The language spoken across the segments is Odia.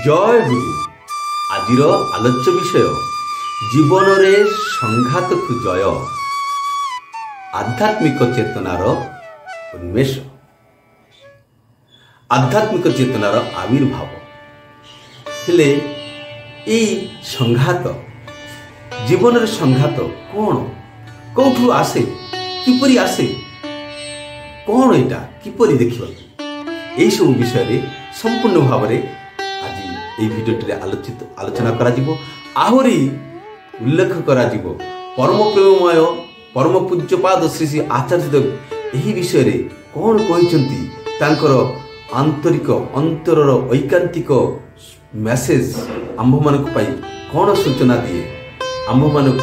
जय गुरु आजिर आलोच्य विषय जीवन रे संघात को जय आध्यात्मिक चेतनार उन्मेष आध्यात्मिक चेतनार आविर्भाव हेले ई संघात जीवन रे संघात कौन कौठू आसे किपरि आसे कौन एटा किपरि देखिबा एई सब विषय रे संपूर्ण भाव रे आज भिडियोटी आलोचना आहरी उल्लेख कर परम प्रेममय परम पूज्यपाद श्री श्री आचार्य देव यही विषय रे कौन कहते तांकर आंतरिक अंतरर ऐकांतिक मेसेज आंभ मानक पाई कौन सूचना दिए आंभ मानक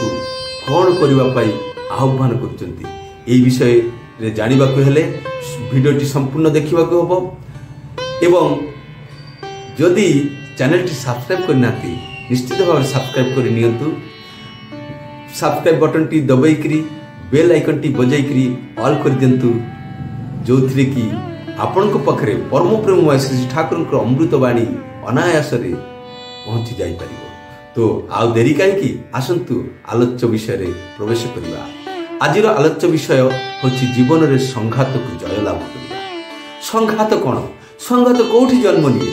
कौन करने आह्वान कर विषय रे जानिबा को हेले भिडियोटी संपूर्ण देखा हम एवं जदि चैनल टी सब्सक्राइब करना निश्चित भाव में सब्सक्राइब कर नियंतु सब्सक्राइब बटन टी दबाई बेल आइकन टी बजाई ऑल कर दिंतु जो थी कि आपण को पाखरे परम प्रेममय श्री ठाकुर अमृतवाणी अनायास पहुंची जाई परिबो। तो आउ देरी कहीं आसंतु आलोच्य विषय रे प्रवेश करवा। आजिर आलोच्य विषय होछि जीवन रे संघात को जय लाभ करवा। संघात कौन संघात कोठी जन्म निये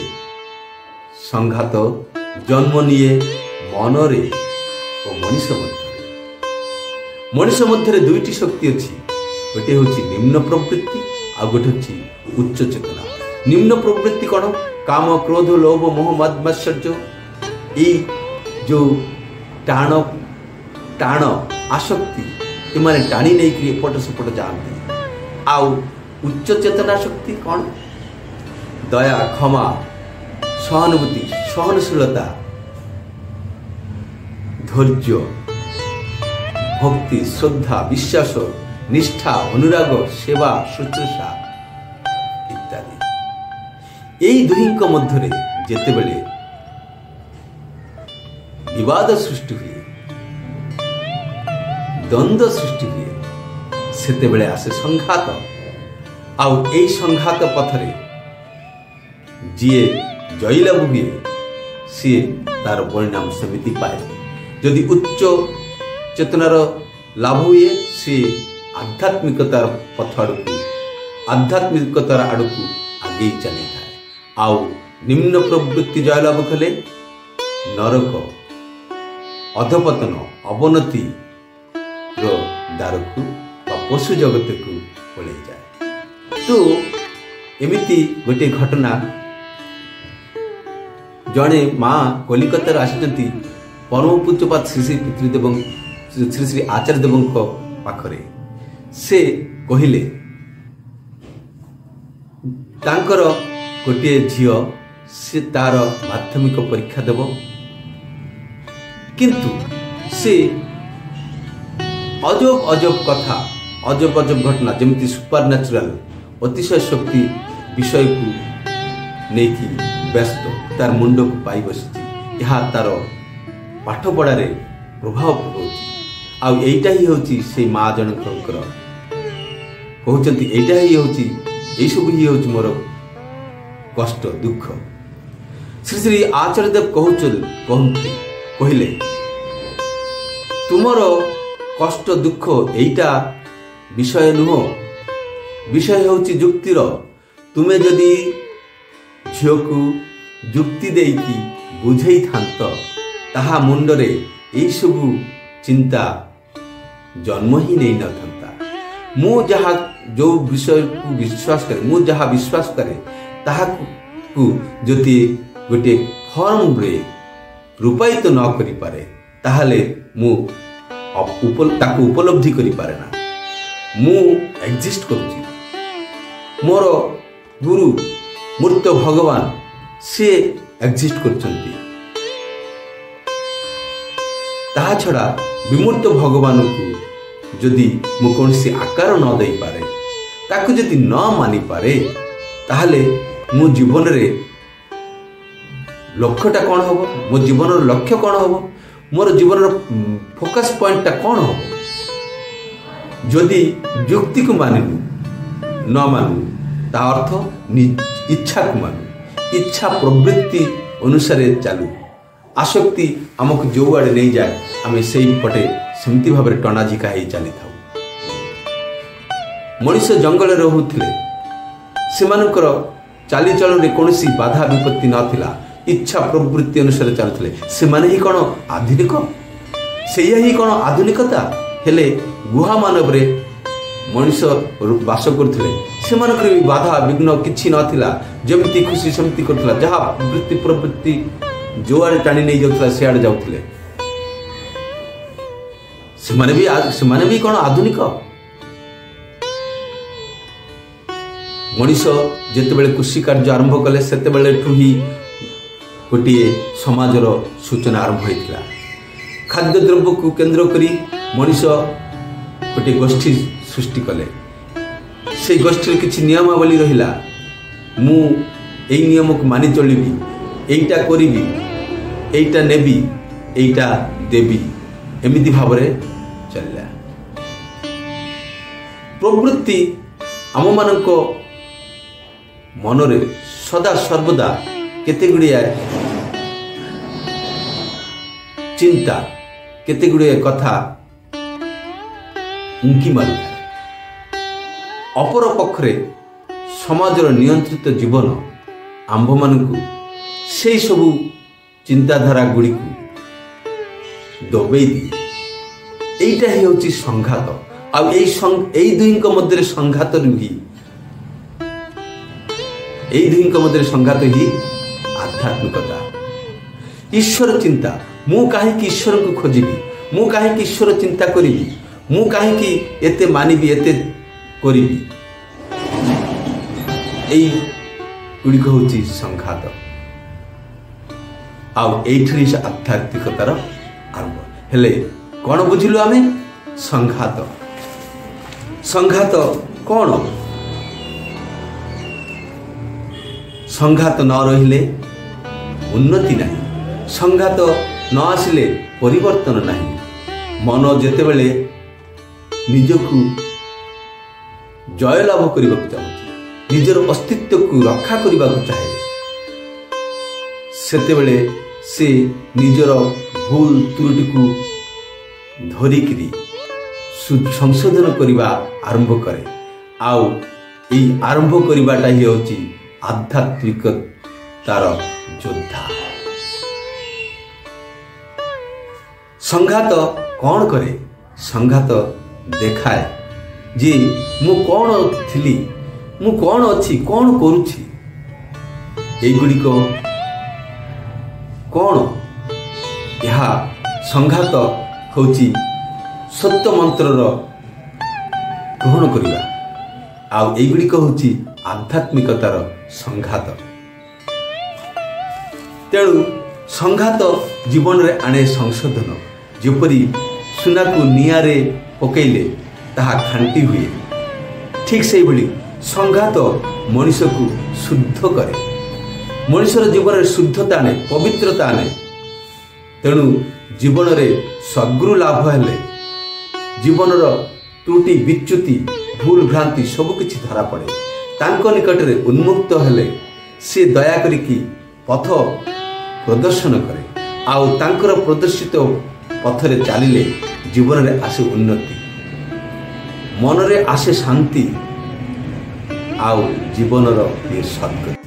संघात जन्म निये मनरे और मनुष्य मध्य दुईटी शक्ति अच्छी गोटे हूँ निम्न प्रवृत्ति आ गोटे हूँ उच्च चेतना। निम्न प्रवृत्ति कौन काम क्रोध लोभ मोह मद मत्सर्य ये जो टाण टाण आसक्ति इमाने टाणी नहीं एपट सेपट जाते। आउ उच्च चेतना शक्ति कौन दया क्षमा सहानुभूति सहनशीलता धैर्य भक्ति श्रद्धा विश्वास निष्ठा अनुराग सेवा शुश्रूषा इत्यादि यही दुहींक मध्य जेतेबेले विवाद सृष्टि हुए द्वंद्व सृष्टि हुए सेतेबेले आसे संघात। आउ एई संघात पथरे जीए जयलाभ हुए सी तार परिणाम सेमिति पाए। जदि उच्च चेतनार लाभ हुए सी आध्यात्मिकतार पथ आड़कू आध्यात्मिकतार आड़कू आगे चली था। आउ निम्न प्रवृत्ति जयलाभ कले नरक अधपतन अवनति रो दारकू पशु जगत को पड़े जाए। तो एमिति गोटे घटना जड़े माँ कलिकतार आसी परम पूज्यपाद श्री श्री पितृदेव श्री श्री आचार्य देव पाखरे से कहले तांकर गोटे झील से तार माध्यमिक परीक्षा देव किंतु से अजब अजब कथा अजब अजब घटना जमी सुपर न्याचुराल अतिशय शक्ति विषय को नहीं व्यस्त तार मुंड को पाई बसी तार पाठ पढ़ारे प्रभाव पकाउछि। आउ एइटा ही होछि से माँ जनकर कहउचंती एइटा ही होछि एई सब ही होछि मोर कष्ट दुख। श्री श्री आचार्य देव कहले तुमर कष्ट दुख एइटा विषय नुह विषय होछि जुक्तिर। तुमे जदि झील को जुक्ति देकी बुझे थांत ताहा मुंडरे यही सबू चिंता जन्म ही नहीं न था। मु जहा जो विषय को विश्वास करे मु जहा विश्वास करे ताहा को जदि गोटे फॉर्म रे रूपायित न करि पारे ताहाले मु ताको उपलब्धि करि पारे ना। मु एग्जिस्ट करूची मोर गुरु मूर्त भगवान से एग्जिस्ट करचंती। ताहा छड़ा विमूर्त भगवान को जदि मु कौनसी आकार न दे पारे ताकू जदि न मानि पारे ताहले मो जीवन रे लक्ष्यटा कौन हम मो जीवन लक्ष्य कौन हम मोर जीवन फोकस पॉइंटटा कौन हम। जदि युक्ति को मानिनु न मानु ता अर्थ इच्छा को मानु इच्छा प्रवृत्ति ଅନୁସାରେ ଚାଲୁ। ଆସକ୍ତି ଆମକୁ ଯେଉଁଆଡ଼େ ନେଇଯାଏ ଆମେ ସେଇପଟେ ସେମିତି ଭାବରେ ଟଣାଝିକା ହେଇ ଚାଲିଥାଉ। ମଣିଷ ଜଙ୍ଗଲରେ ରହୁଥିଲେ, ସେମାନଙ୍କର ଚାଲିଚଳନରେ କୌଣସି ବାଧା ବିପତ୍ତି ନଥିଲା, ଇଚ୍ଛା ପ୍ରବୃତ୍ତି ଅନୁସାରେ ଚାଲୁଥିଲେ। ସେମାନେ ହିଁ କ'ଣ ଆଧୁନିକ? ସେଇଆ ହିଁ କ'ଣ ଆଧୁନିକତା? ହେଲେ ଗୁହା ମାନବରେ ମଣିଷ ବାସ କରୁଥିଲେ, ସେମାନଙ୍କର ବି ବାଧା ବିଘ୍ନ କିଛି ନଥିଲା। ଯେମିତି ଖୁସି ସେମିତି କରୁଥିଲା, ଯାହା ବୃତ୍ତି ପ୍ରବୃତ୍ତି ଯେଉଁଆଡ଼େ ଟାଣି ନେଇଯାଉଥିଲା ସେଆଡ଼େ ଯାଉଥିଲେ। ସେମାନେ ବି କ'ଣ ଆଧୁନିକ? ମଣିଷ ଯେତେବେଳେ କୃଷି କାର୍ଯ୍ୟ ଆରମ୍ଭ କଲେ ସେତେବେଳଠୁ ହିଁ ଗୋଟିଏ ସମାଜର ସୂଚନା ଆରମ୍ଭ ହୋଇଥିଲା। ଖାଦ୍ୟଦ୍ରବ୍ୟକୁ କେନ୍ଦ୍ର କରି ମଣିଷ ଗୋଟିଏ ଗୋଷ୍ଠୀ ସୃଷ୍ଟି କଲେ। ସେଇ ଗୋଷ୍ଠୀର କିଛି ନିୟମାବଳୀ ରହିଲା। ମୁଁ ଏଇ ନିୟମକୁ ମାନି ଚଳିବି, ଏଇଟା କରିବି, ଏଇଟା ନେବି, ଏଇଟା ଦେବି, ଏମିତି ଭାବରେ ଚାଲିଲା। ପ୍ରବୃତ୍ତି ଆମମାନଙ୍କ ମନରେ ସଦା ସର୍ବଦା କେତେଗୁଡ଼ିଏ ଚିନ୍ତା, କେତେଗୁଡ଼ିଏ କଥା ଉଙ୍କି ମାରୁଥାଏ। ଅପର ପକ୍ଷରେ ସମାଜର ନିୟନ୍ତ୍ରିତ ଜୀବନ ଆମ୍ଭମାନଙ୍କୁ ସେଇ ସବୁ ଚିନ୍ତାଧାରା ଗୁଡ଼ିକୁ ଦବେଇ ଦିଏ। এইটা ହିଁ ହେଉଛି ସଂଘାତ। ଆଉ ଏଇ ଦୁହିଁଙ୍କ ମଧ୍ୟରେ ସଂଘାତ ହିଁ ଆଧ୍ୟାତ୍ମିକତା। ଈଶ୍ୱର ଚିନ୍ତା, ମୁଁ କାହିଁକି ଈଶ୍ୱରଙ୍କୁ ଖୋଜିବି, ମୁଁ କାହିଁକି ଈଶ୍ୱର ଚିନ୍ତା କରିବି, ମୁଁ କାହିଁକି ଏତେ ମାନିବି, ଏତେ କରିବି, ଏଇ ଗୁଡ଼ିକ ହେଉଛି ସଂଘାତ। ଆଉ ଏଇଠି ଆଧ୍ୟାତ୍ମିକତାର ଆରମ୍ଭ। ହେଲେ କ'ଣ ବୁଝିଲୁ ଆମେ? ସଂଘାତ କ'ଣ? ସଂଘାତ ନ ରହିଲେ ଉନ୍ନତି ନାହିଁ, ସଂଘାତ ନ ଆସିଲେ ପରିବର୍ତ୍ତନ ନାହିଁ। ମନ ଯେତେବେଳେ ନିଜକୁ ଜୟଲାଭ କରିବାକୁ ଚାହୁଁଛି, ନିଜର ଅସ୍ତିତ୍ୱକୁ ରକ୍ଷା କରିବାକୁ ଚାହେଁ, ସେତେବେଳେ ସେ ନିଜର ଭୁଲ ତ୍ରୁଟିକୁ ଧରିକିରି ସଂଶୋଧନ କରିବା ଆରମ୍ଭ କରେ। ଆଉ ଏଇ ଆରମ୍ଭ କରିବାଟା ହିଁ ହେଉଛି ଆଧ୍ୟାତ୍ମିକତାର ଯୋଦ୍ଧା। ସଂଘାତ କ'ଣ କରେ? ସଂଘାତ ଦେଖାଏ ଯେ ମୁଁ କ'ଣ ଥିଲି, ମୁଁ କ'ଣ ଅଛି, କ'ଣ କରୁଛି। এইଗୁଡ଼ିକ କ'ଣ? ଏହା ସଂଘାତ ହେଉଛି ସତ୍ୟ ମନ୍ତ୍ରର ଗ୍ରହଣ କରିବା। ଆଉ এইଗୁଡ଼ିକ ହେଉଛି ଆଧ୍ୟାତ୍ମିକତାର ସଂଘାତ। ତେଣୁ ସଂଘାତ ଜୀବନରେ ଆଣେ ସଂଶୋଧନ। ଯେପରି ସୁନାକୁ ନିଆଁରେ ପକାଇଲେ ତାହା ଖାଣ୍ଟି ହୁଏ, ଠିକ୍ ସେଇଭଳି ସଂଘାତ ମଣିଷକୁ ଶୁଦ୍ଧ କରେ, ମଣିଷର ଜୀବନରେ ଶୁଦ୍ଧତା ଆଣେ, ପବିତ୍ରତା ଆଣେ। ତେଣୁ ଜୀବନରେ ସଦ୍ଗୁରୁ ଲାଭ ହେଲେ ଜୀବନର ତ୍ରୁଟି ବିଚ୍ୟୁତି ଭୁଲ ଭ୍ରାନ୍ତି ସବୁକିଛି ଧରାପଡ଼େ। ତାଙ୍କ ନିକଟରେ ଉନ୍ମୁକ୍ତ ହେଲେ ସେ ଦୟା କରିକି ପଥ ପ୍ରଦର୍ଶନ କରେ। ଆଉ ତାଙ୍କର ପ୍ରଦର୍ଶିତ ପଥରେ ଚାଲିଲେ ଜୀବନରେ ଆସେ ଉନ୍ନତି, ମନରେ ଆସେ ଶାନ୍ତି, ଆଉ ଜୀବନର ସଦ୍ଗତି।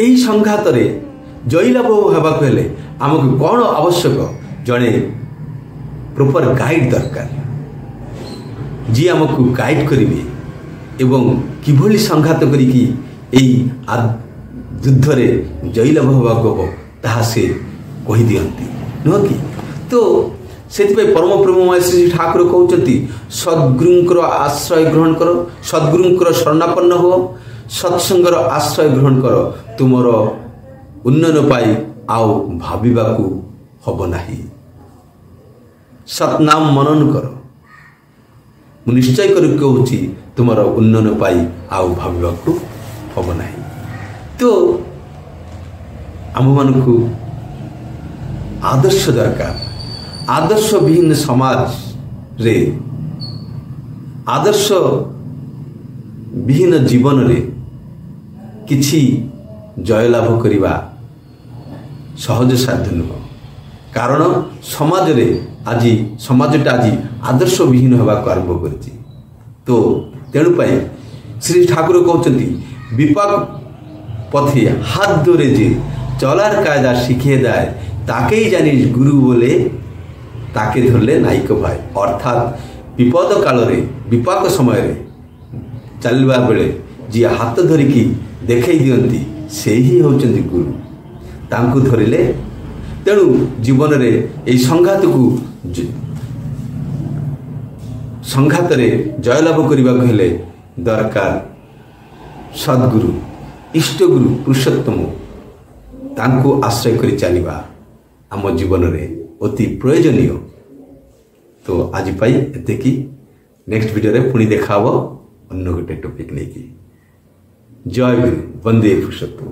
ଏହି ସଂଘାତରେ ଜୟଲାଭ ହେବାକୁ ହେଲେ ଆମକୁ କ'ଣ ଆବଶ୍ୟକ? ଜଣେ ପ୍ରପର ଗାଇଡ୍ ଦରକାର, ଯିଏ ଆମକୁ ଗାଇଡ୍ କରିବେ ଏବଂ କିଭଳି ସଂଘାତ କରିକି ଏହି ଯୁଦ୍ଧରେ ଜୟଲାଭ ହେବାକୁ ହେବ ତାହା ସେ କହିଦିଅନ୍ତି, ନୁହଁ କି? ତ ସେଥିପାଇଁ ପରମ ପ୍ରେମମୟ ଶ୍ରୀ ଠାକୁର କହୁଛନ୍ତି, ସଦ୍ଗୁରୁଙ୍କର ଆଶ୍ରୟ ଗ୍ରହଣ କର, ସଦ୍ଗୁରୁଙ୍କର ଶରଣାପନ୍ନ ହୁଅ, ସତ୍ସଙ୍ଗର ଆଶ୍ରୟ ଗ୍ରହଣ କର, ତୁମର ଉନ୍ନୟନ ପାଇଁ ଆଉ ଭାବିବାକୁ ହେବ ନାହିଁ। ସତ୍ନାମ ମନନ କର, ମୁଁ ନିଶ୍ଚୟ କରି କହୁଛି ତୁମର ଉନ୍ନୟନ ପାଇଁ ଆଉ ଭାବିବାକୁ ହେବ ନାହିଁ। ତ ଆମମାନଙ୍କୁ ଆଦର୍ଶ ଦରକାର। ଆଦର୍ଶ ବିହୀନ ସମାଜରେ, ଆଦର୍ଶ ବିହୀନ ଜୀବନରେ କିଛି ଜୟଲାଭ କରିବା ସହଜସାଧ୍ୟ ନୁହେଁ। କାରଣ ସମାଜଟା ଆଜି ଆଦର୍ଶ ବିହୀନ ହେବାକୁ ଆରମ୍ଭ କରିଛି। ତ ତେଣୁ ପାଇଁ ଶ୍ରୀ ଠାକୁର କହୁଛନ୍ତି বিপাক পথে হাত ধরে যে চলার কায়দা শিখিয়ে দেয় তাকেই জানিস গুরু বলে, তাকে ধরলে নাইক ভাই। অর্থাৎ বিপদ কাଳରେ বিপাক ସମୟରେ ଚାଲିବା ବେଳେ ଯିଏ ହାତ ଧରିକି ଦେଖାଇ ଦିଅନ୍ତି ସେ ହିଁ ହେଉଛନ୍ତି ଗୁରୁ, ତାଙ୍କୁ ଧରିଲେ। ତେଣୁ ଜୀବନରେ ଏହି ସଂଘାତରେ ଜୟଲାଭ କରିବାକୁ ହେଲେ ଦରକାର ସଦ୍ଗୁରୁ, ଇଷ୍ଟଗୁରୁ, ପୁରୁଷୋତ୍ତମ, ତାଙ୍କୁ ଆଶ୍ରୟ କରି ଚାଲିବା ଆମ ଜୀବନରେ ଅତି ପ୍ରୟୋଜନୀୟ। ତ ଆଜି ପାଇଁ ଏତିକି। ନେକ୍ସଟ ଭିଡ଼ିଓରେ ପୁଣି ଦେଖା ହେବ ଅନ୍ୟ ଗୋଟେ ଟପିକ୍ ନେଇକି। ଜୟ ଗୁରୁ, ବନ୍ଦେ ପୁରୁଷୋତ୍ତମ।